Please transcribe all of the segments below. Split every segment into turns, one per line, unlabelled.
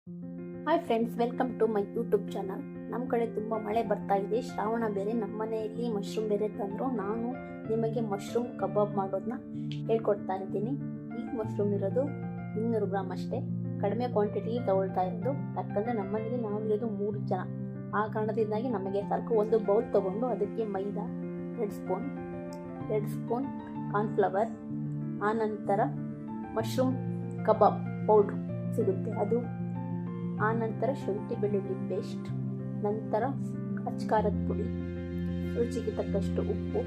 Hi friends, welcome to my YouTube channel. ನಮ್ಮ ಕಡೆ ತುಂಬ ಮಳೆ ಬರ್ತಾ ಇದೆ. ಶ್ರಾವಣ ಬೇರೆ. ನಮ್ಮ ಮನೆಯಲ್ಲಿ ಮಶ್ರೂಮ್ ಬೇರೆ ತಂದರು. ನಾನು ನಿಮಗೆ ಮಶ್ರೂಮ್ ಕಬಾಬ್ ಮಾಡೋದನ್ನ ಹೇಳ್ಕೊಡ್ತಾ ಇದ್ದೀನಿ. ಈಗ ಮಶ್ರೂಮ್ ಇರೋದು 200 ಗ್ರಾಮ್ ಅಷ್ಟೇ. ಕಡಿಮೆ ಕ್ವಾಂಟಿಟಿ ತಗೊಳ್ತಾ ಇರೋದು. ಯಾಕಂದರೆ ನಮ್ಮನೇಲಿ ನಾವಿರೋದು 3 ಜನ. ಆ ಕಾರಣದಿಂದಾಗಿ ನಮಗೆ ಸಾಕು. ಒಂದು ಬೌಲ್ ತೊಗೊಂಡು ಅದಕ್ಕೆ ಮೈದಾ 2 ಸ್ಪೂನ್ ಕಾರ್ನ್ಫ್ಲವರ್, ಆನಂತರ ಮಶ್ರೂಮ್ ಕಬಾಬ್ ಪೌಡ್ರ್ ಸಿಗುತ್ತೆ ಅದು, ಆನಂತರ ಶುಂಠಿ ಬೆಳ್ಳುಳ್ಳಿ ಪೇಸ್ಟ್, ನಂತರ ಅಚ್ಕಾರದ ಪುಡಿ, ರುಚಿಗೆ ತಕ್ಕಷ್ಟು ಉಪ್ಪು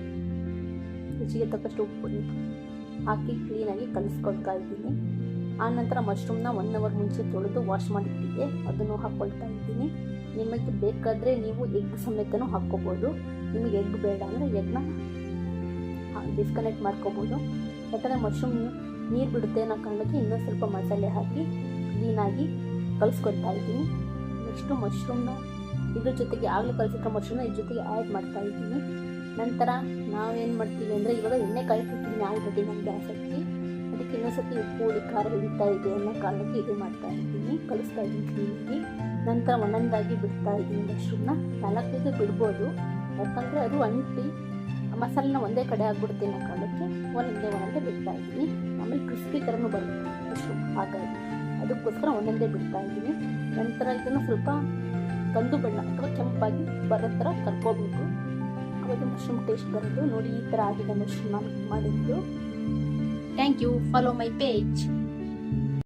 ಹಾಕಿ ಕ್ಲೀನಾಗಿ ಕಲಿಸ್ಕೊಳ್ತಾ ಇದ್ದೀನಿ. ಆನಂತರ ಮಶ್ರೂಮ್ನ 1 ಅವರ್ ಮುಂಚೆ ತೊಳೆದು ವಾಶ್ ಮಾಡಿಟ್ಟಿದ್ದೆ, ಅದನ್ನು ಹಾಕ್ಕೊಳ್ತಾ ಇದ್ದೀನಿ. ನಿಮಗೆ ಬೇಕಾದರೆ ನೀವು ಎಗ್ ಸಮೇತನೂ ಹಾಕ್ಕೋಬೋದು. ನಿಮಗೆ ಎಗ್ ಬೇಡ ಅಂದರೆ ಎಗ್ನ ಡಿಸ್ಕನೆಕ್ಟ್ ಮಾಡ್ಕೋಬೋದು. ಯಾಕಂದರೆ ಮಶ್ರೂಮ್ ನೀರು ಬಿಡುತ್ತೆ ಅನ್ನೋ ಕಾರಣಕ್ಕೆ ಇನ್ನೂ ಸ್ವಲ್ಪ ಮಸಾಲೆ ಹಾಕಿ ಕ್ಲೀನಾಗಿ ಕಲಿಸ್ಕೊಳ್ತಾ ಇದ್ದೀನಿ. ನೆಕ್ಸ್ಟು ಮಶ್ರೂಮ್ನ ಇದ್ರ ಜೊತೆಗೆ ಆಗಲೇ ಕಲಿಸಿರೋ ಮಶ್ರೂಮ್ನ ಇದ್ರ ಜೊತೆಗೆ ಆ್ಯಡ್ ಮಾಡ್ತಾ ಇದ್ದೀನಿ. ನಂತರ ನಾವೇನು ಮಾಡ್ತೀವಿ ಅಂದರೆ, ಇವಾಗ ಎಣ್ಣೆ ಕಾಯಿಸ್ತೀನಿ ಆಲ್ರೆಡಿ ನಾನು ಗ್ಯಾಸ್ ಹಚ್ಚಿ. ಅದಕ್ಕೆ ಇನ್ನೊಂದ್ಸತಿ ಉಪ್ಪು ಹುಳಿ ಖಾರ ಹಿಡಿತಾ ಇದೆ ಅನ್ನೋ ಕಾರಣಕ್ಕೆ ಇದು ಮಾಡ್ತಾ ಇದ್ದೀನಿ, ಕಲಿಸ್ತಾ ಇದ್ದೀನಿ ಕ್ಲೀನಾಗಿ. ನಂತರ ಒಂದೊಂದಾಗಿ ಬಿಡ್ತಾ ಇದ್ದೀನಿ ಮಶ್ರೂಮ್ನ. 4-5 ಬಿಡ್ಬೋದು, ಯಾಕಂದರೆ ಅದು ಅಂಟಿ ಮಸಾಲೆನ ಒಂದೇ ಕಡೆ ಆಗಿಬಿಡುತ್ತೆ ಅನ್ನೋ ಕಾರಣಕ್ಕೆ ಒಂದೊಂದೇ ಬಿಡ್ತಾ ಇದ್ದೀನಿ. ಆಮೇಲೆ ಕ್ರಿಸ್ಪಿ ಥರನೂ ಬರುತ್ತೆ ಮಶ್ರೂಮ್, ಹಾಗಾಗಿ ಅದಕ್ಕೋಸ್ಕರ ಒಂದೊಂದೇ ಬಿಡ್ತಾ ಇದ್ದೀನಿ. ನಂತರ ಇದನ್ನು ಸ್ವಲ್ಪ ಕಂದು ಬಣ್ಣ ಅಥವಾ ಕೆಂಪಾಗಿ ಬರೋ ಥರ ಕರ್ಕೋಬೇಕು. ಅವಾಗ ಮಶ್ರೂಮ್ ಟೇಸ್ಟ್ ಬರೋದು. ನೋಡಿ, ಈ ಥರ ಆಗಿದೆ ಮಶ್ರೂಮ್ ನಾನು ಮಾಡಿದ್ದು. Thank you. Follow my page.